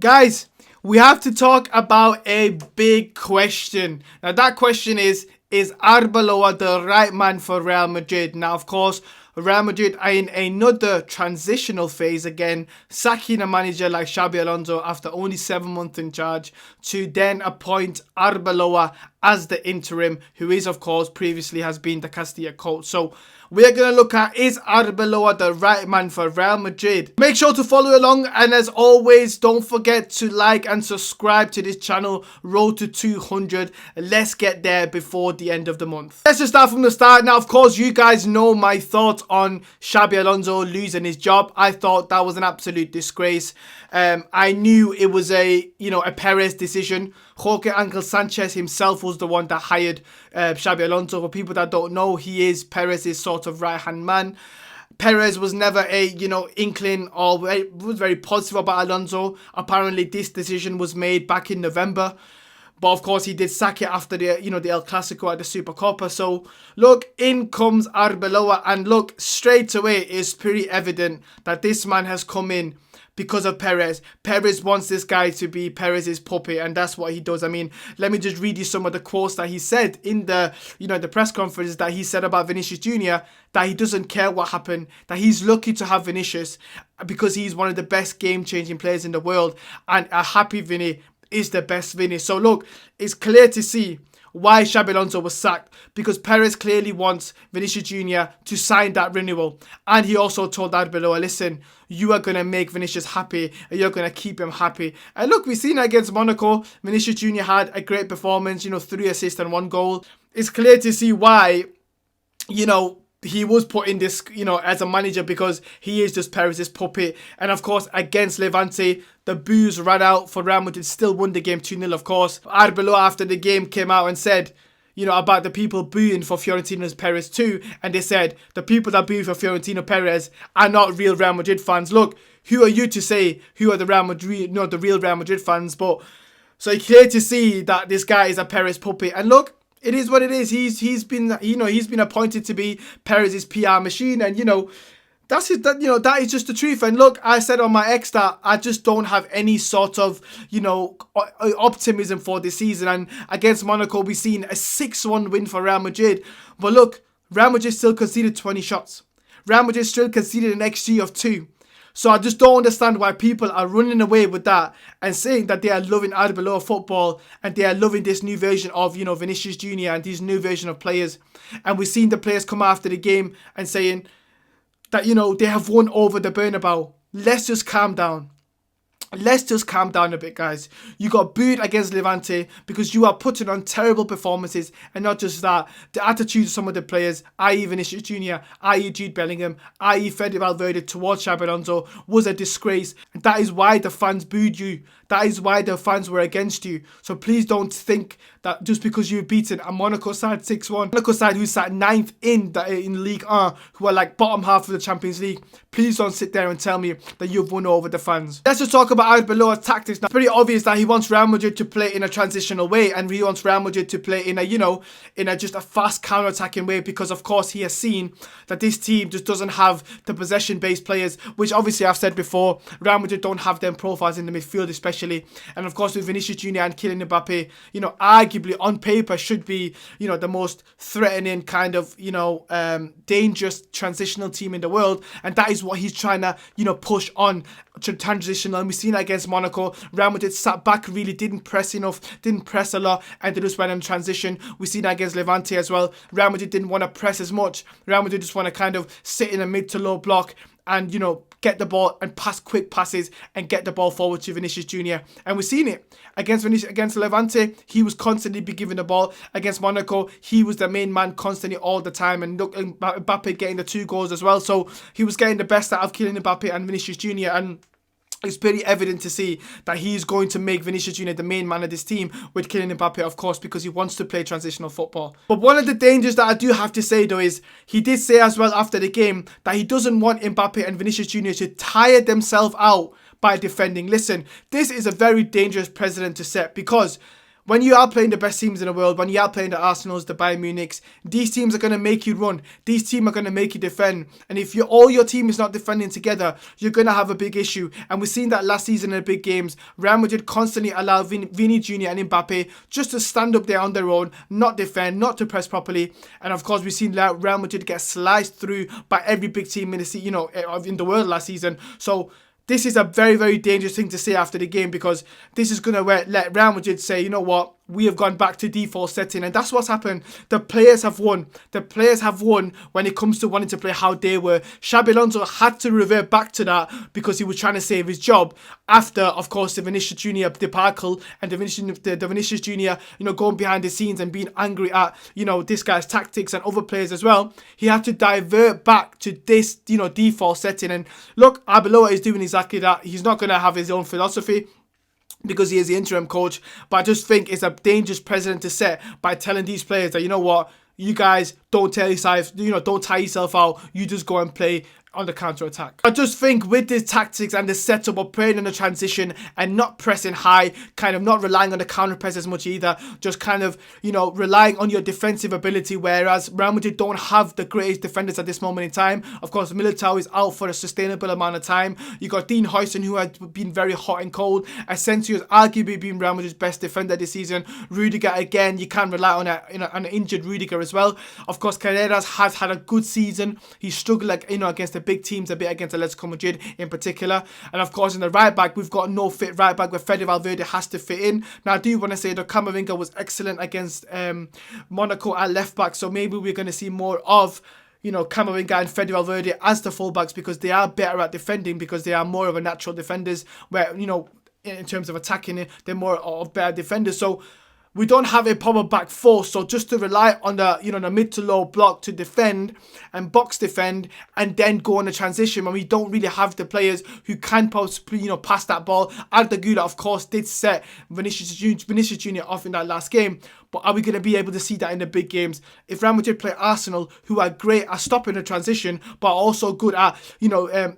Guys, we have to talk about a big question. Now, that question is Arbeloa the right man for Real Madrid? Now, of course, Real Madrid are in another transitional phase again, sacking a manager like Xabi Alonso after only 7 months in charge to then appoint Arbeloa as the interim, who is, of course, previously has been the Castilla coach. So we're going to look at, is Arbeloa the right man for Real Madrid? Make sure to follow along, and as always, don't forget to like and subscribe to this channel. Road to 200. Let's get there before the end of the month. Let's just start from the start. Now, of course, you guys know my thoughts on Xabi Alonso losing his job. I thought that was an absolute disgrace. I knew it was a Perez decision. Jorge Angel Sanchez himself was the one that hired Xabi Alonso. For people that don't know, he is Perez's sort of right-hand man. Perez was never a, inkling or was very positive about Alonso. Apparently, this decision was made back in November. But of course, he did sack it after the El Clasico at the Supercopa. So look, in comes Arbeloa, and look, straight away it's pretty evident that this man has come in because of Perez. Perez wants this guy to be Perez's puppet, and that's what he does. I mean, let me just read you some of the quotes that he said in the the press conference that he said about Vinicius Jr., that he doesn't care what happened, that he's lucky to have Vinicius because he's one of the best game-changing players in the world, and a happy Vinny is the best Vinny. So look, it's clear to see why Xabi Alonso was sacked, because Perez clearly wants Vinicius Jr. to sign that renewal. And he also told Arbeloa, listen, you are going to make Vinicius happy and you're going to keep him happy. And look, we've seen against Monaco, Vinicius Jr. had a great performance, 3 assists and 1 goal. It's clear to see why, he was put in this, as a manager, because he is just Perez's puppet. And of course, against Levante, the boos ran out for Real Madrid, still won the game 2-0, of course. Arbeloa, after the game, came out and said, about the people booing for Fiorentino's Perez too. And they said, the people that boo for Fiorentino Perez are not real Real Madrid fans. Look, who are you to say who are the real Real Madrid fans? But so it's clear to see that this guy is a Perez puppet. And look, it is what it is. He's been appointed to be Perez's PR machine, and that is just the truth. And look, I said on my X that I just don't have any sort of optimism for this season. And against Monaco, we've seen a 6-1 win for Real Madrid. But look, Real Madrid still conceded 20 shots. Real Madrid still conceded an XG of 2. So I just don't understand why people are running away with that and saying that they are loving Arbeloa football and they are loving this new version of, Vinicius Jr. and these new version of players. And we've seen the players come after the game and saying that, they have won over the Bernabeu. Let's just calm down. Let's just calm down a bit, guys. You got booed against Levante because you are putting on terrible performances, and not just that, the attitude of some of the players, i.e. Vinicius Jr., i.e. Jude Bellingham, i.e. Fede Valverde towards Xabi Alonso, was a disgrace. And that is why the fans booed you. That is why the fans were against you. So please don't think that just because you've beaten a Monaco side 6-1, Monaco side who sat 9th in Ligue 1, who are like bottom half of the Champions League, please don't sit there and tell me that you've won over the fans. Let's just talk about Arbeloa's tactics. Now, it's pretty obvious that he wants Real Madrid to play in a transitional way, and he wants Real Madrid to play in a just a fast counter-attacking way, because of course he has seen that this team just doesn't have the possession-based players, which obviously I've said before, Real Madrid don't have them profiles in the midfield especially. And of course with Vinicius Jr. and Kylian Mbappe, arguably on paper should be, the most threatening kind of, dangerous transitional team in the world. And that is what he's trying to, push on transitional. And we've seen that against Monaco. Real Madrid sat back, really didn't press enough, didn't press a lot, and they just went in transition. We've seen that against Levante as well. Real Madrid didn't want to press as much. Real Madrid just want to kind of sit in a mid to low block and, get the ball and pass quick passes and get the ball forward to Vinicius Jr. And we've seen it. Against Levante, he was constantly be given the ball. Against Monaco, he was the main man constantly all the time. And look, Mbappe getting the 2 goals as well. So he was getting the best out of Kylian Mbappe and Vinicius Jr. And it's pretty evident to see that he's going to make Vinicius Jr. the main man of this team with Kylian Mbappe, of course, because he wants to play transitional football. But one of the dangers that I do have to say, though, is he did say as well after the game that he doesn't want Mbappe and Vinicius Jr. to tire themselves out by defending. Listen, this is a very dangerous precedent to set, because when you are playing the best teams in the world, when you are playing the Arsenals, the Bayern Munichs, these teams are going to make you run. These teams are going to make you defend. And if all your team is not defending together, you're going to have a big issue. And we've seen that last season in the big games. Real Madrid constantly allow Vini Jr. and Mbappe just to stand up there on their own, not defend, not to press properly. And of course, we've seen Real Madrid get sliced through by every big team in the world last season. So this is a very, very dangerous thing to say after the game, because this is going to let Real Madrid say, you know what, we have gone back to default setting. And that's what's happened. The players have won. The players have won when it comes to wanting to play how they were. Xabi Alonso had to revert back to that because he was trying to save his job after, of course, the Vinicius Jr. debacle and the Vinicius Jr. Going behind the scenes and being angry at, this guy's tactics and other players as well. He had to divert back to this, default setting. And look, Arbeloa is doing exactly that. He's not going to have his own philosophy because he is the interim coach, but I just think it's a dangerous precedent to set by telling these players that, you know what, you guys don't tell yourself, don't tie yourself out, you just go and play on the counter-attack. I just think with the tactics and the setup of playing in the transition and not pressing high, kind of not relying on the counter-press as much either, just kind of, relying on your defensive ability, whereas Real Madrid don't have the greatest defenders at this moment in time. Of course, Militao is out for a sustainable amount of time. You got Dean Huijsen, who has been very hot and cold. Asensio has arguably been Real Madrid's best defender this season. Rudiger, again, you can't rely on an injured Rudiger as well. Of course, Carreras has had a good season. He struggled, against the big teams a bit, against Atletico Madrid in particular. And of course, in the right back, we've got no fit right back where Fede Valverde has to fit in. Now, I do want to say that Camavinga was excellent against Monaco at left back, so maybe we're going to see more of Camavinga and Fede Valverde as the fullbacks, because they are better at defending, because they are more of a natural defenders, where in terms of attacking it, they're more of better defenders. So we don't have a proper back four, so just to rely on the mid to low block to defend and box defend and then go on a transition when we don't really have the players who can pass that ball. Arda Güler, of course, did set Vinicius Jr. off in that last game, but are we going to be able to see that in the big games? If Real Madrid play Arsenal, who are great at stopping the transition, but are also good at,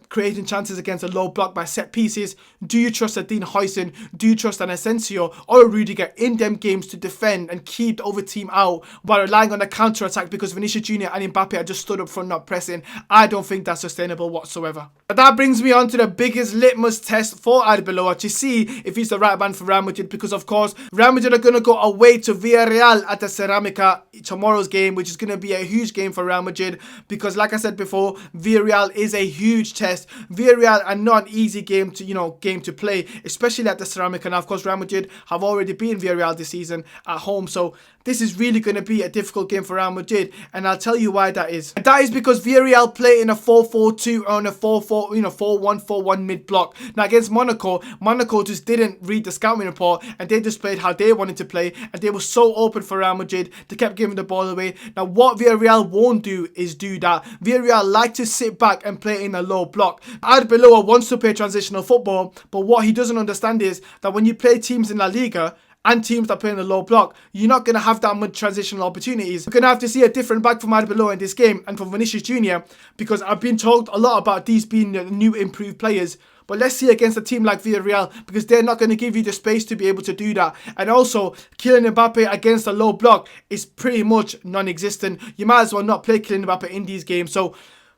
creating chances against a low block by set pieces, do you trust a Dean Huijsen? Do you trust an Asensio or a Rudiger in them games to defend and keep the other team out while relying on a counter-attack because Vinicius Jr. and Mbappe are just stood up front not pressing? I don't think that's sustainable whatsoever. But that brings me on to the biggest litmus test for Arbeloa to see if he's the right man for Real Madrid, because of course Real Madrid are going to go away to Villarreal at the Ceramica tomorrow's game, which is going to be a huge game for Real Madrid, because like I said before, Villarreal is a huge test. Villarreal are not an easy game to play, especially at the Ceramica. Now of course Real Madrid have already beaten Villarreal this season at home, so this is really going to be a difficult game for Real Madrid, and I'll tell you why that is. And that is because Villarreal play in a 4-4-2 or in a 4-1-4-1 mid block. Now against Monaco just didn't read the scouting report and they just played how they wanted to play, and they were so open for Real Madrid. They kept giving the ball away. Now what Villarreal won't do is do that. Villarreal like to sit back and play in a low block. Arbeloa wants to play transitional football, but what he doesn't understand is that when you play teams in La Liga and teams that play in the low block, you're not going to have that much transitional opportunities. We're going to have to see a different back from Arbeloa in this game and from Vinicius Jr. because I've been told a lot about these being the new improved players. But let's see against a team like Villarreal, because they're not going to give you the space to be able to do that. And also, Kylian Mbappe against a low block is pretty much non-existent. You might as well not play Kylian Mbappe in these games. So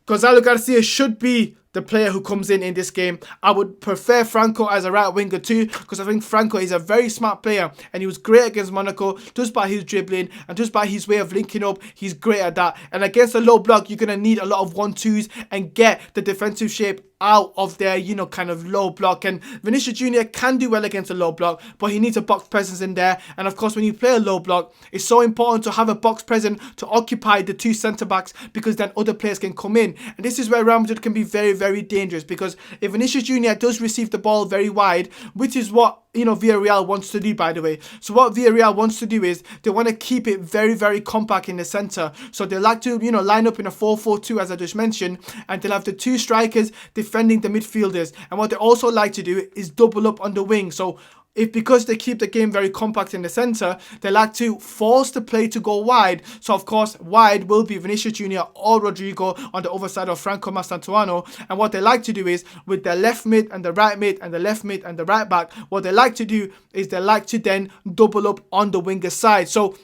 Gonzalo Garcia should be the player who comes in this game. I would prefer Franco as a right winger too, because I think Franco is a very smart player and he was great against Monaco just by his dribbling and just by his way of linking up. He's great at that. And against a low block, you're going to need a lot of 1-2s and get the defensive shape out of their, kind of low block. And Vinicius Jr. can do well against a low block, but he needs a box presence in there. And of course, when you play a low block, it's so important to have a box presence to occupy the two centre-backs, because then other players can come in. And this is where Real Madrid can be very, very dangerous, because if Vinicius Jr. does receive the ball very wide, which is what Villarreal wants to do, by the way. So what Villarreal wants to do is they want to keep it very, very compact in the centre. So they like to, line up in a 4-4-2, as I just mentioned, and they'll have the two strikers defending the midfielders. And what they also like to do is double up on the wing. So if because they keep the game very compact in the centre, they like to force the play to go wide. So of course, wide will be Vinicius Jr. or Rodrigo on the other side of Franco Mastantuono. And what they like to do is, with their left mid and the right mid and the left mid and the right back, what they like to do is they like to then double up on the winger side. So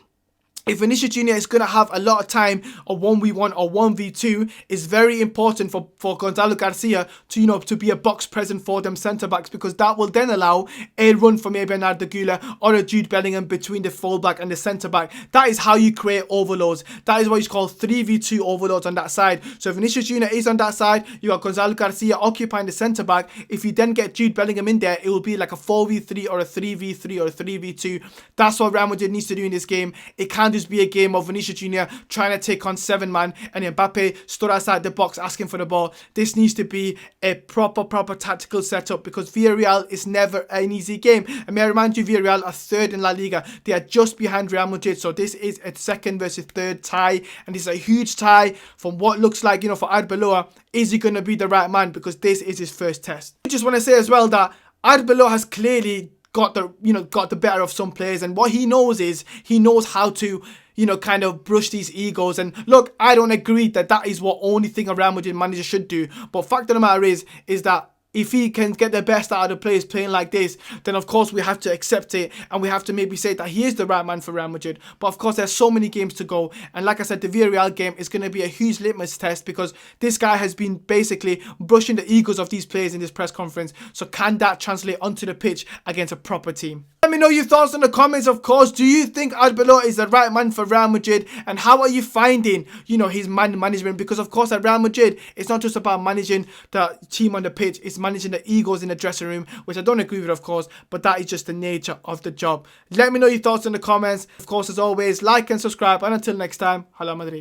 if Vinicius Jr. is going to have a lot of time, a 1v1 or 1v2, it's very important for Gonzalo Garcia to, to be a box present for them centre-backs, because that will then allow a run from a Bernardo Gula or a Jude Bellingham between the fullback and the centre-back. That is how you create overloads. That is what is called 3v2 overloads on that side. So if Vinicius Jr. is on that side, you got Gonzalo Garcia occupying the centre-back. If you then get Jude Bellingham in there, it will be like a 4v3 or a 3v3 or a 3v2. That's what Real Madrid needs to do in this game. It can't just be a game of Vinicius Jr. trying to take on 7-man and Mbappe stood outside the box asking for the ball. This needs to be a proper tactical setup, because Villarreal is never an easy game. And may I remind you, Villarreal are third in La Liga. They are just behind Real Madrid. So this is a second versus third tie, and this is a huge tie from what looks like, for Arbeloa. Is he going to be the right man? Because this is his first test. I just want to say as well that Arbeloa has clearly got the better of some players, and what he knows is he knows how to kind of brush these egos. And look, I don't agree that is what only thing a Real Madrid manager should do, but fact of the matter is that if he can get the best out of the players playing like this, then of course we have to accept it, and we have to maybe say that he is the right man for Real Madrid. But of course, there's so many games to go, and like I said, the Villarreal game is going to be a huge litmus test, because this guy has been basically brushing the egos of these players in this press conference. So can that translate onto the pitch against a proper team? Let me know your thoughts in the comments, of course. Do you think Arbeloa is the right man for Real Madrid? And how are you finding, his man management? Because, of course, at Real Madrid, it's not just about managing the team on the pitch. It's managing the egos in the dressing room, which I don't agree with, of course. But that is just the nature of the job. Let me know your thoughts in the comments. Of course, as always, like and subscribe. And until next time, Hala Madrid.